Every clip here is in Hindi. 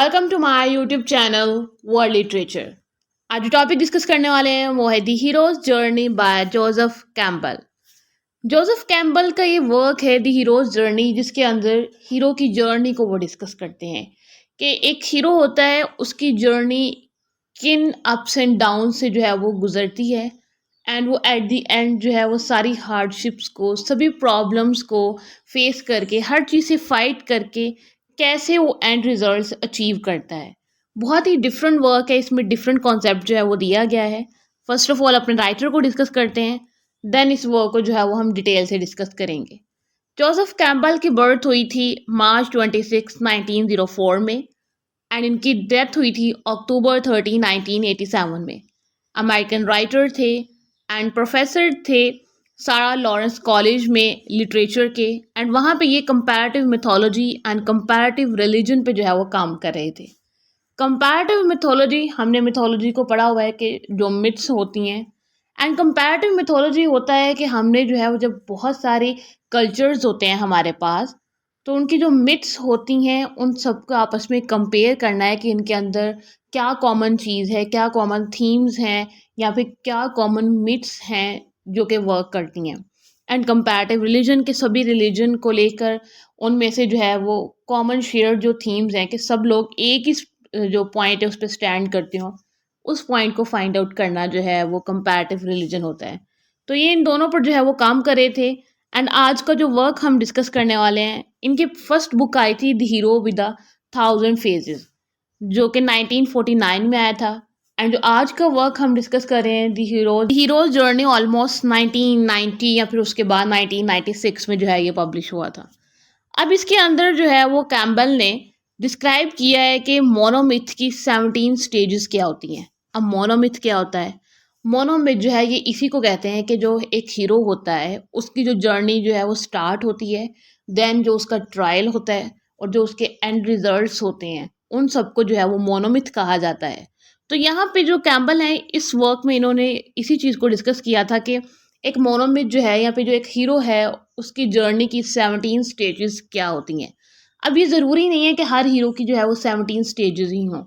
Welcome to my YouTube channel World Literature. आज जो टॉपिक डिस्कस करने वाले हैं वो है the hero's journey by Joseph Campbell. Joseph Campbell का ये वर्क है दी हीरोज जर्नी, जिसके अंदर हीरो की जर्नी को वो डिस्कस करते हैं कि एक हीरो होता है, उसकी जर्नी किन अप्स एंड डाउन से जो है वो गुजरती है, एंड वो एट द एंड जो है वो सारी हार्डशिप्स को, सभी प्रॉब्लम्स को फेस करके, हर चीज़ से फाइट करके कैसे वो एंड रिजल्ट्स अचीव करता है। बहुत ही डिफरेंट वर्क है, इसमें डिफरेंट कॉन्सेप्ट जो है वो दिया गया है। फर्स्ट ऑफ ऑल अपने राइटर को डिस्कस करते हैं, देन इस वर्क को जो है वो हम डिटेल से डिस्कस करेंगे। जोसेफ कैम्पबेल की बर्थ हुई थी मार्च 26, 1904 में, एंड इनकी डेथ हुई थी अक्टूबर 30, 1987 में। अमेरिकन राइटर थे एंड प्रोफेसर थे सारा लॉरेंस कॉलेज में लिटरेचर के, एंड वहाँ पे ये comparative mythology and comparative religion पे जो है वो काम कर रहे थे। कंपैरेटिव मिथोलॉजी, हमने मिथोलॉजी को पढ़ा हुआ है कि जो मिथ्स होती हैं, एंड कंपैरेटिव मिथोलॉजी होता है कि हमने जो है वो जब बहुत सारे कल्चर्स होते हैं हमारे पास, तो उनकी जो मिथ्स होती हैं उन सबको आपस में कंपेयर करना है कि इनके अंदर क्या कॉमन चीज़ है, क्या कॉमन थीम्स हैं, या फिर क्या कॉमन मिथ्स हैं जो कि वर्क करती हैं। एंड कंपैरेटिव रिलीजन के सभी रिलीजन को लेकर उनमें से जो है वो कॉमन शेयर जो थीम्स हैं कि सब लोग एक ही जो पॉइंट है उस पर स्टैंड करते हो, उस पॉइंट को फाइंड आउट करना जो है वो कंपैरेटिव रिलीजन होता है। तो ये इन दोनों पर जो है वो काम कर रहे थे। एंड आज का जो वर्क हम डिस्कस करने वाले हैं, इनकी फर्स्ट बुक आई थी the hero with the 1000 phases, जो कि 1949 में आया था। एंड जो आज का वर्क हम डिस्कस कर रहे हैं द हीरोज जर्नी, ऑलमोस्ट 1990 या फिर उसके बाद 1996 में जो है ये पब्लिश हुआ था। अब इसके अंदर जो है वो कैम्पबेल ने डिस्क्राइब किया है कि मोनोमिथ की 17 स्टेजेस क्या होती हैं। अब मोनोमिथ क्या होता है? मोनोमिथ जो है ये इसी को कहते हैं कि जो एक हीरो होता है उसकी जो जर्नी जो है वो स्टार्ट होती है, देन जो उसका ट्रायल होता है और जो उसके एंड रिजल्ट्स होते हैं, उन सबको जो है वो मोनोमिथ कहा जाता है। तो यहाँ पे जो कैम्पबेल है, इस वर्क में इन्होंने इसी चीज़ को डिस्कस किया था कि एक मोनोमिथ जो है, या फिर जो एक हीरो है, उसकी जर्नी की 17 स्टेजेस क्या होती हैं। अब ये ज़रूरी नहीं है कि हर हीरो की जो है वो 17 स्टेजेस ही हों।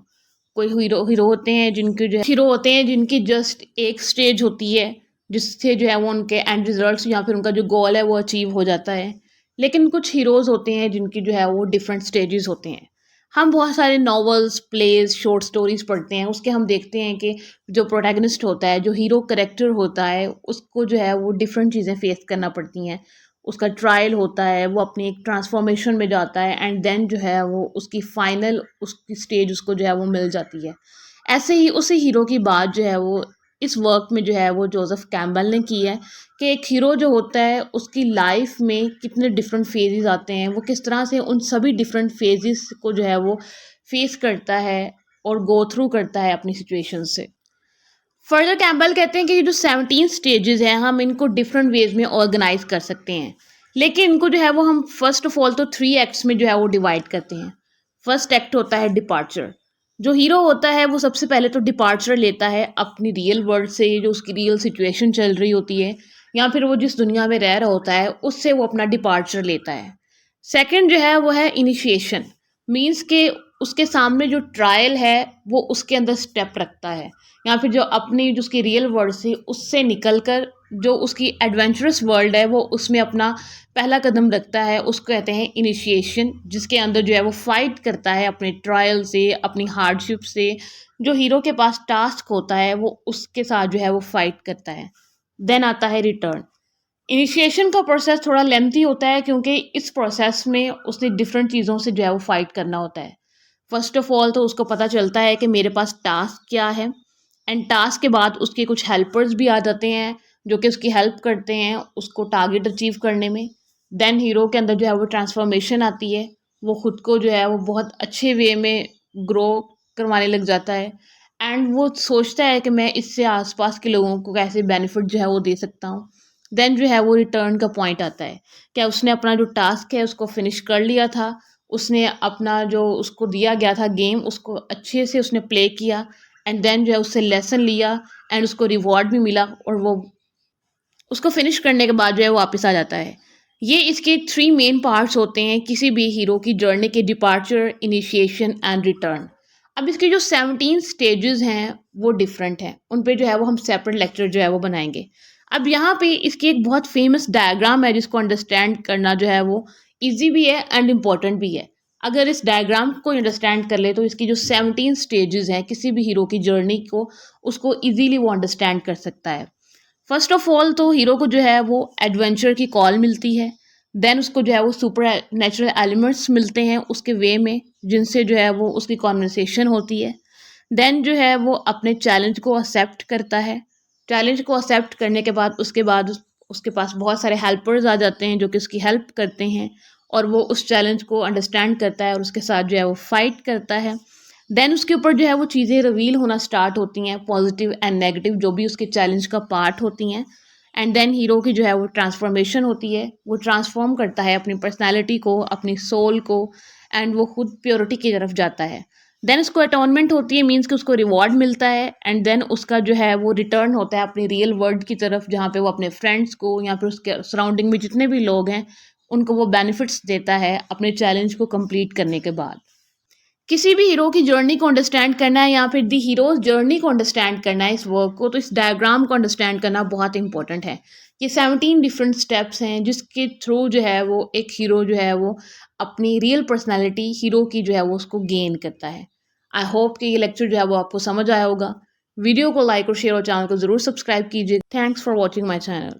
कोई हीरो हीरो होते हैं जिनके जो है हीरो होते हैं जिनकी जस्ट एक स्टेज होती है, जिससे जो है वो उनके एंड रिजल्ट्स या फिर उनका जो गोल है वो अचीव हो जाता है। लेकिन कुछ हीरोज़ होते हैं जिनकी जो है वो डिफरेंट स्टेजेस होते हैं। हम बहुत सारे नॉवेल्स, प्लेज, शॉर्ट स्टोरीज़ पढ़ते हैं, उसके हम देखते हैं कि जो प्रोटैगनिस्ट होता है, जो हीरो करेक्टर होता है, उसको जो है वो डिफरेंट चीज़ें फेस करना पड़ती हैं। उसका ट्रायल होता है, वो अपनी एक ट्रांसफॉर्मेशन में जाता है, एंड देन जो है वो उसकी फाइनल उसकी स्टेज उसको जो है वो मिल जाती है। ऐसे ही उसी हीरो की बात जो है वो इस वर्क में जो है वो जोसेफ कैम्पबेल ने की है कि एक हीरो जो होता है उसकी लाइफ में कितने डिफरेंट फेजेस आते हैं, वो किस तरह से उन सभी डिफरेंट फेजेस को जो है वो फेस करता है और गो थ्रू करता है अपनी सिचुएशन से। फर्दर कैम्पबेल कहते हैं कि ये जो 17 स्टेजेस हैं, हम इनको डिफरेंट वेज में ऑर्गेनाइज कर सकते हैं, लेकिन इनको जो है वो हम फर्स्ट ऑफ ऑल तो 3 एक्ट्स में जो है वो डिवाइड करते हैं। फर्स्ट एक्ट होता है डिपार्चर। जो हीरो होता है वो सबसे पहले तो डिपार्चर लेता है अपनी रियल वर्ल्ड से, जो उसकी रियल सिचुएशन चल रही होती है या फिर वो जिस दुनिया में रह रहा होता है उससे वो अपना डिपार्चर लेता है। सेकंड जो है वो है इनिशिएशन, मीन्स के उसके सामने जो ट्रायल है वो उसके अंदर स्टेप रखता है, या फिर जो अपनी जो उसकी रियल वर्ल्ड से उससे निकल कर जो उसकी एडवेंचरस वर्ल्ड है वो उसमें अपना पहला कदम रखता है, उसको कहते हैं इनिशिएशन, जिसके अंदर जो है वो फाइट करता है अपने ट्रायल से, अपनी हार्डशिप से। जो हीरो के पास टास्क होता है वो उसके साथ जो है वो फाइट करता है। देन आता है रिटर्न। इनिशिएशन का प्रोसेस थोड़ा लेंथी होता है क्योंकि इस प्रोसेस में उसने डिफरेंट चीज़ों से जो है वो फाइट करना होता है। फर्स्ट ऑफ ऑल तो उसको पता चलता है कि मेरे पास टास्क क्या है, एंड टास्क के बाद उसके कुछ हेल्पर्स भी आ जाते हैं जो कि उसकी हेल्प करते हैं उसको टारगेट अचीव करने में। देन हीरो के अंदर जो है वो ट्रांसफॉर्मेशन आती है, वो खुद को जो है वो बहुत अच्छे वे में ग्रो करवाने लग जाता है, एंड वो सोचता है कि मैं इससे आसपास के लोगों को कैसे बेनिफिट जो है वो दे सकता हूँ। देन जो है वो रिटर्न का पॉइंट आता है, क्या उसने अपना जो टास्क है उसको फिनिश कर लिया था, उसने अपना जो उसको दिया गया था गेम उसको अच्छे से उसने प्ले किया, एंड देन जो है उससे लेसन लिया, एंड उसको रिवॉर्ड भी मिला, और वो उसको फिनिश करने के बाद जो है वो वापस आ जाता है। ये इसके 3 मेन पार्ट्स होते हैं किसी भी हीरो की जर्नी के डिपार्चर, इनिशिएशन एंड रिटर्न। अब इसके जो 17 स्टेजेस हैं वो डिफरेंट हैं। उन पे जो है वो हम सेपरेट लेक्चर जो है वो बनाएँगे। अब यहाँ पे इसकी एक बहुत फेमस डायग्राम है जिसको अंडरस्टैंड करना जो है वो ईज़ी भी है एंड इम्पोर्टेंट भी है। अगर इस डायग्राम को अंडरस्टैंड कर ले तो इसकी जो 17 स्टेजेस हैं किसी भी हीरो की जर्नी को उसको ईज़िली वो अंडरस्टैंड कर सकता है। फर्स्ट ऑफ ऑल तो हीरो को जो है वो एडवेंचर की कॉल मिलती है। देन उसको जो है वो सुपर नेचुरल एलिमेंट्स मिलते हैं उसके वे में जिनसे जो है वो उसकी कॉन्वर्सेशन होती है। देन जो है वो अपने चैलेंज को एक्सेप्ट करता है। चैलेंज को एक्सेप्ट करने के बाद उसके पास बहुत सारे हेल्पर्स आ जाते हैं जो कि उसकी हेल्प करते हैं और वो उस चैलेंज को अंडरस्टैंड करता है और उसके साथ जो है वो फाइट करता है। देन उसके ऊपर जो है वो चीज़ें रिवील होना स्टार्ट होती हैं, पॉजिटिव एंड नेगेटिव जो भी उसके चैलेंज का पार्ट होती हैं। एंड देन हीरो की जो है वो ट्रांसफॉर्मेशन होती है, वो ट्रांसफॉर्म करता है अपनी पर्सनैलिटी को, अपनी सोल को, एंड वो खुद प्योरिटी की तरफ जाता है। देन उसको अटोनमेंट होती है, मीन्स कि उसको रिवॉर्ड मिलता है। एंड देन उसका जो है वो रिटर्न होता है अपनी रियल वर्ल्ड की तरफ जहाँ पे वो अपने फ्रेंड्स को या फिर उसके सराउंडिंग में जितने भी लोग हैं उनको वो बेनिफिट्स देता है अपने चैलेंज को कंप्लीट करने के बाद। किसी भी हीरो की जर्नी को अंडरस्टैंड करना है या फिर दी हीरोज जर्नी को अंडरस्टैंड करना है इस वर्क को, तो इस डायग्राम को अंडरस्टैंड करना बहुत इंपॉर्टेंट है। ये 17 डिफरेंट स्टेप्स हैं जिसके थ्रू जो है वो एक हीरो जो है वो अपनी रियल पर्सनैलिटी हीरो की जो है वो उसको गेन करता है। आई होप कि ये लेक्चर जो है वो आपको समझ आया होगा। वीडियो को लाइक और शेयर और चैनल को ज़रूर सब्सक्राइब कीजिए। Thanks for watching my channel.